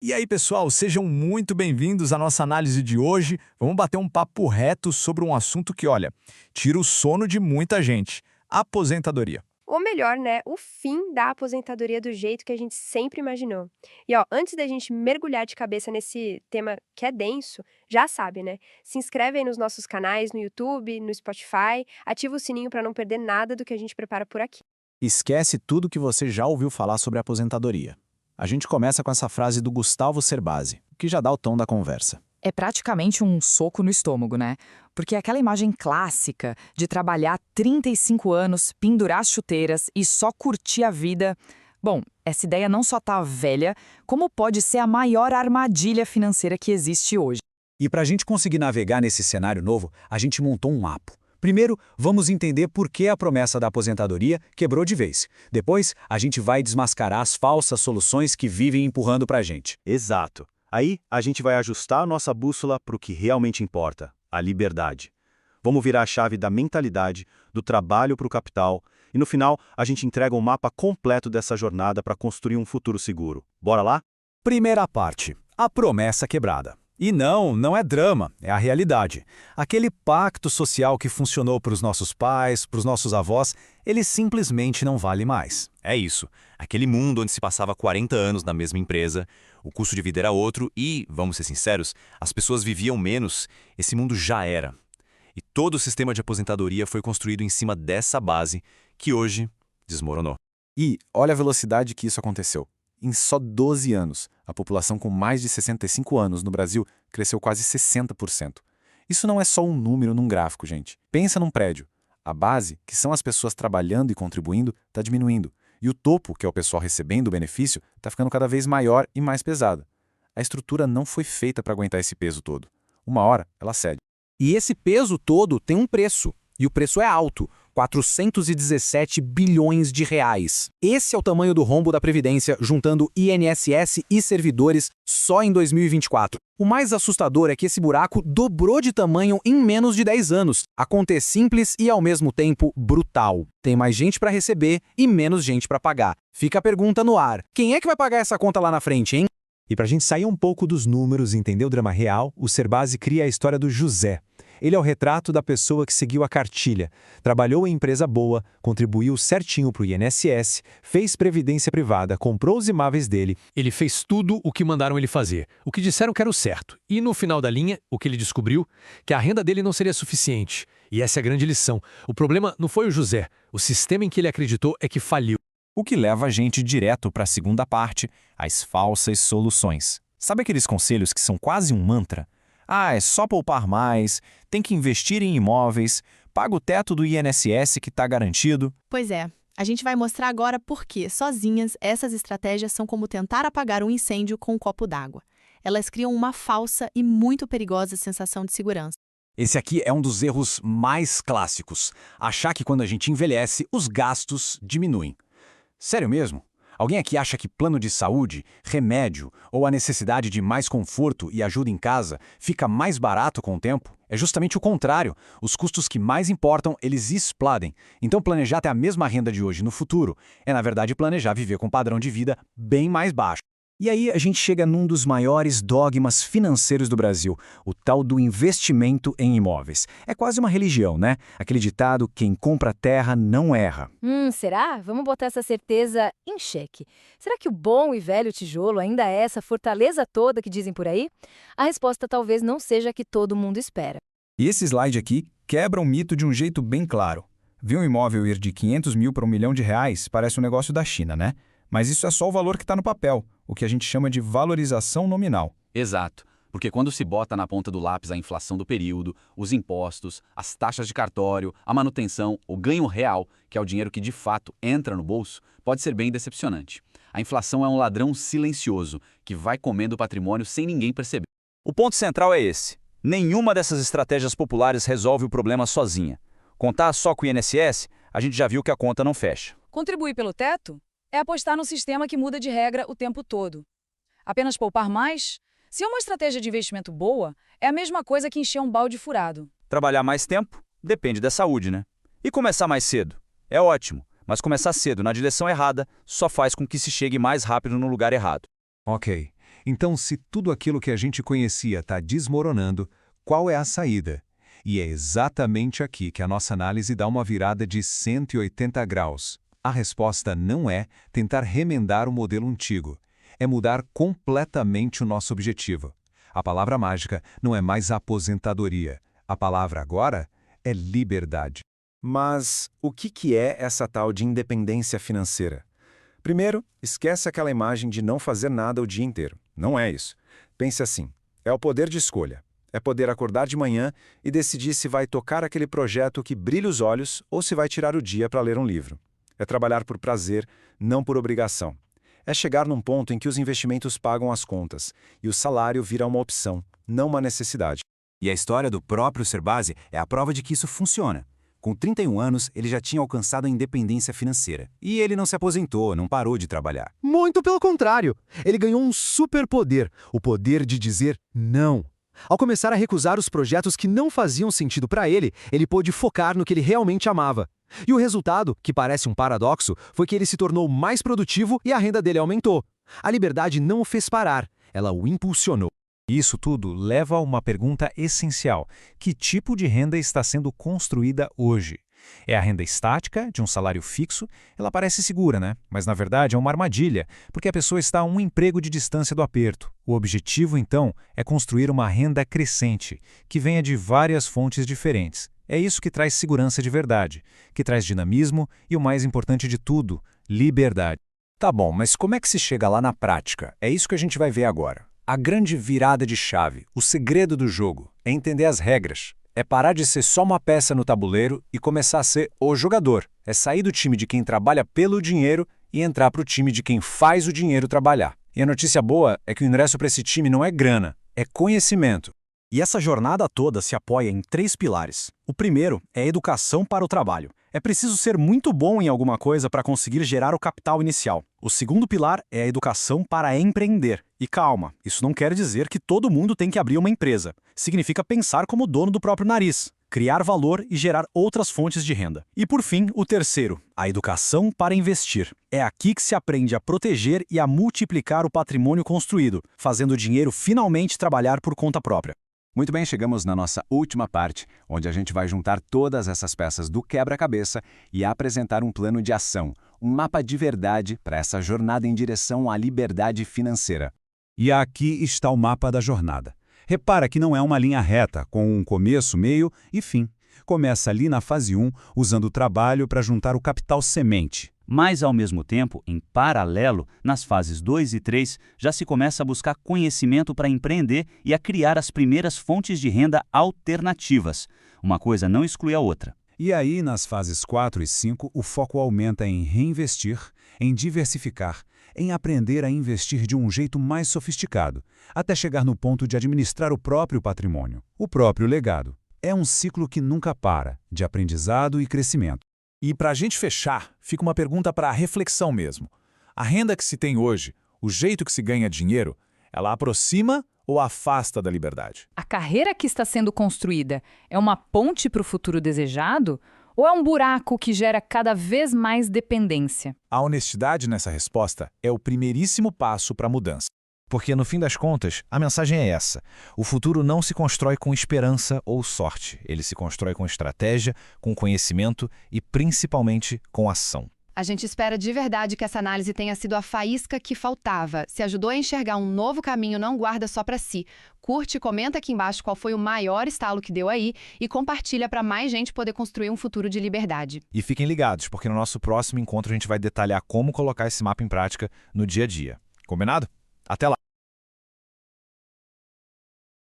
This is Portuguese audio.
E aí, pessoal, sejam muito bem-vindos à nossa análise de hoje. Vamos bater um papo reto sobre um assunto que, olha, tira o sono de muita gente: aposentadoria. Ou melhor, né, o fim da aposentadoria do jeito que a gente sempre imaginou. E ó, antes da gente mergulhar de cabeça nesse tema que é denso, já sabe, né? Se inscreve aí nos nossos canais no YouTube, no Spotify, ativa o sininho para não perder nada do que a gente prepara por aqui. Esquece tudo que você já ouviu falar sobre aposentadoria. A gente começa com essa frase do Gustavo Cerbasi, que já dá o tom da conversa. É praticamente um soco no estômago, né? Porque é aquela imagem clássica de trabalhar 35 anos, pendurar as chuteiras e só curtir a vida. Bom, essa ideia não só tá velha, como pode ser a maior armadilha financeira que existe hoje. E para a gente conseguir navegar nesse cenário novo, a gente montou um mapa. Primeiro, vamos entender por que a promessa da aposentadoria quebrou de vez. Depois, a gente vai desmascarar as falsas soluções que vivem empurrando para a gente. Exato. Aí, a gente vai ajustar a nossa bússola para o que realmente importa, a liberdade. Vamos virar a chave da mentalidade, do trabalho para o capital, e no final, a gente entrega um mapa completo dessa jornada para construir um futuro seguro. Bora lá? Primeira parte: a promessa quebrada. E não é drama, é a realidade. Aquele pacto social que funcionou para os nossos pais, para os nossos avós, ele simplesmente não vale mais. É isso. Aquele mundo onde se passava 40 anos na mesma empresa, o custo de vida era outro e, vamos ser sinceros, as pessoas viviam menos, esse mundo já era. E todo o sistema de aposentadoria foi construído em cima dessa base, que hoje desmoronou. E olha a velocidade que isso aconteceu. Em só 12 anos, a população com mais de 65 anos no Brasil cresceu quase 60%. Isso não é só um número num gráfico, gente. Pensa num prédio. A base, que são as pessoas trabalhando e contribuindo, está diminuindo. E o topo, que é o pessoal recebendo o benefício, está ficando cada vez maior e mais pesada. A estrutura não foi feita para aguentar esse peso todo. Uma hora, ela cede. E esse peso todo tem um preço. E o preço é alto, 417 bilhões de reais. Esse é o tamanho do rombo da Previdência, juntando INSS e servidores só em 2024. O mais assustador é que esse buraco dobrou de tamanho em menos de 10 anos. A conta é simples e, ao mesmo tempo, brutal. Tem mais gente para receber e menos gente para pagar. Fica a pergunta no ar. Quem é que vai pagar essa conta lá na frente, hein? E para a gente sair um pouco dos números e entender o drama real, o Cerbasi cria a história do José. Ele é o retrato da pessoa que seguiu a cartilha, trabalhou em empresa boa, contribuiu certinho para o INSS, fez previdência privada, comprou os imóveis dele. Ele fez tudo o que mandaram ele fazer, o que disseram que era o certo. E no final da linha, o que ele descobriu? Que a renda dele não seria suficiente. E essa é a grande lição. O problema não foi o José. O sistema em que ele acreditou é que faliu. O que leva a gente direto para a segunda parte, as falsas soluções. Sabe aqueles conselhos que são quase um mantra? Ah, é só poupar mais, tem que investir em imóveis, paga o teto do INSS que está garantido. Pois é, a gente vai mostrar agora por que, sozinhas, essas estratégias são como tentar apagar um incêndio com um copo d'água. Elas criam uma falsa e muito perigosa sensação de segurança. Esse aqui é um dos erros mais clássicos, achar que quando a gente envelhece, os gastos diminuem. Sério mesmo? Alguém aqui acha que plano de saúde, remédio ou a necessidade de mais conforto e ajuda em casa fica mais barato com o tempo? É justamente o contrário. Os custos que mais importam, eles explodem. Então planejar ter a mesma renda de hoje no futuro é, na verdade, planejar viver com um padrão de vida bem mais baixo. E aí a gente chega num dos maiores dogmas financeiros do Brasil, o tal do investimento em imóveis. É quase uma religião, né? Aquele ditado, quem compra terra não erra. Será? Vamos botar essa certeza em xeque. Será que o bom e velho tijolo ainda é essa fortaleza toda que dizem por aí? A resposta talvez não seja a que todo mundo espera. E esse slide aqui quebra um mito de um jeito bem claro. Ver um imóvel ir de 500 mil para R$1 milhão parece um negócio da China, né? Mas isso é só o valor que está no papel, o que a gente chama de valorização nominal. Exato, porque quando se bota na ponta do lápis a inflação do período, os impostos, as taxas de cartório, a manutenção, o ganho real, que é o dinheiro que de fato entra no bolso, pode ser bem decepcionante. A inflação é um ladrão silencioso, que vai comendo o patrimônio sem ninguém perceber. O ponto central é esse. Nenhuma dessas estratégias populares resolve o problema sozinha. Contar só com o INSS, a gente já viu que a conta não fecha. Contribuir pelo teto é apostar num sistema que muda de regra o tempo todo. Apenas poupar mais? Se é uma estratégia de investimento boa, é a mesma coisa que encher um balde furado. Trabalhar mais tempo depende da saúde, né? E começar mais cedo? É ótimo, mas começar cedo na direção errada só faz com que se chegue mais rápido no lugar errado. Ok. Então, se tudo aquilo que a gente conhecia está desmoronando, qual é a saída? E é exatamente aqui que a nossa análise dá uma virada de 180 graus. A resposta não é tentar remendar o modelo antigo. É mudar completamente o nosso objetivo. A palavra mágica não é mais aposentadoria. A palavra agora é liberdade. Mas o que é essa tal de independência financeira? Primeiro, esquece aquela imagem de não fazer nada o dia inteiro. Não é isso. Pense assim, é o poder de escolha. É poder acordar de manhã e decidir se vai tocar aquele projeto que brilha os olhos ou se vai tirar o dia para ler um livro. É trabalhar por prazer, não por obrigação. É chegar num ponto em que os investimentos pagam as contas e o salário vira uma opção, não uma necessidade. E a história do próprio Serbasi é a prova de que isso funciona. Com 31 anos, ele já tinha alcançado a independência financeira. E ele não se aposentou, não parou de trabalhar. Muito pelo contrário. Ele ganhou um superpoder, o poder de dizer não. Ao começar a recusar os projetos que não faziam sentido para ele, ele pôde focar no que ele realmente amava. E o resultado, que parece um paradoxo, foi que ele se tornou mais produtivo e a renda dele aumentou. A liberdade não o fez parar, ela o impulsionou. Isso tudo leva a uma pergunta essencial. Que tipo de renda está sendo construída hoje? É a renda estática, de um salário fixo? Ela parece segura, né? Mas na verdade é uma armadilha, porque a pessoa está a um emprego de distância do aperto. O objetivo, então, é construir uma renda crescente, que venha de várias fontes diferentes. É isso que traz segurança de verdade, que traz dinamismo e, o mais importante de tudo, liberdade. Tá bom, mas como é que se chega lá na prática? É isso que a gente vai ver agora. A grande virada de chave, o segredo do jogo, é entender as regras. É parar de ser só uma peça no tabuleiro e começar a ser o jogador. É sair do time de quem trabalha pelo dinheiro e entrar para o time de quem faz o dinheiro trabalhar. E a notícia boa é que o ingresso para esse time não é grana, é conhecimento. E essa jornada toda se apoia em 3 pilares. O primeiro é a educação para o trabalho. É preciso ser muito bom em alguma coisa para conseguir gerar o capital inicial. O segundo pilar é a educação para empreender. E calma, isso não quer dizer que todo mundo tem que abrir uma empresa. Significa pensar como dono do próprio nariz, criar valor e gerar outras fontes de renda. E por fim, o terceiro, a educação para investir. É aqui que se aprende a proteger e a multiplicar o patrimônio construído, fazendo o dinheiro finalmente trabalhar por conta própria. Muito bem, chegamos na nossa última parte, onde a gente vai juntar todas essas peças do quebra-cabeça e apresentar um plano de ação, um mapa de verdade para essa jornada em direção à liberdade financeira. E aqui está o mapa da jornada. Repara que não é uma linha reta, com um começo, meio e fim. Começa ali na fase 1, usando o trabalho para juntar o capital semente. Mas, ao mesmo tempo, em paralelo, nas fases 2 e 3, já se começa a buscar conhecimento para empreender e a criar as primeiras fontes de renda alternativas. Uma coisa não exclui a outra. E aí, nas fases 4 e 5, o foco aumenta em reinvestir, em diversificar, em aprender a investir de um jeito mais sofisticado, até chegar no ponto de administrar o próprio patrimônio, o próprio legado. É um ciclo que nunca para, de aprendizado e crescimento. E para a gente fechar, fica uma pergunta para a reflexão mesmo. A renda que se tem hoje, o jeito que se ganha dinheiro, ela aproxima ou afasta da liberdade? A carreira que está sendo construída é uma ponte para o futuro desejado? Ou é um buraco que gera cada vez mais dependência? A honestidade nessa resposta é o primeiríssimo passo para a mudança. Porque, no fim das contas, a mensagem é essa. O futuro não se constrói com esperança ou sorte. Ele se constrói com estratégia, com conhecimento e, principalmente, com ação. A gente espera de verdade que essa análise tenha sido a faísca que faltava. Se ajudou a enxergar um novo caminho, não guarda só para si. Curte e comenta aqui embaixo qual foi o maior estalo que deu aí e compartilha para mais gente poder construir um futuro de liberdade. E fiquem ligados, porque no nosso próximo encontro a gente vai detalhar como colocar esse mapa em prática no dia a dia. Combinado? Até lá!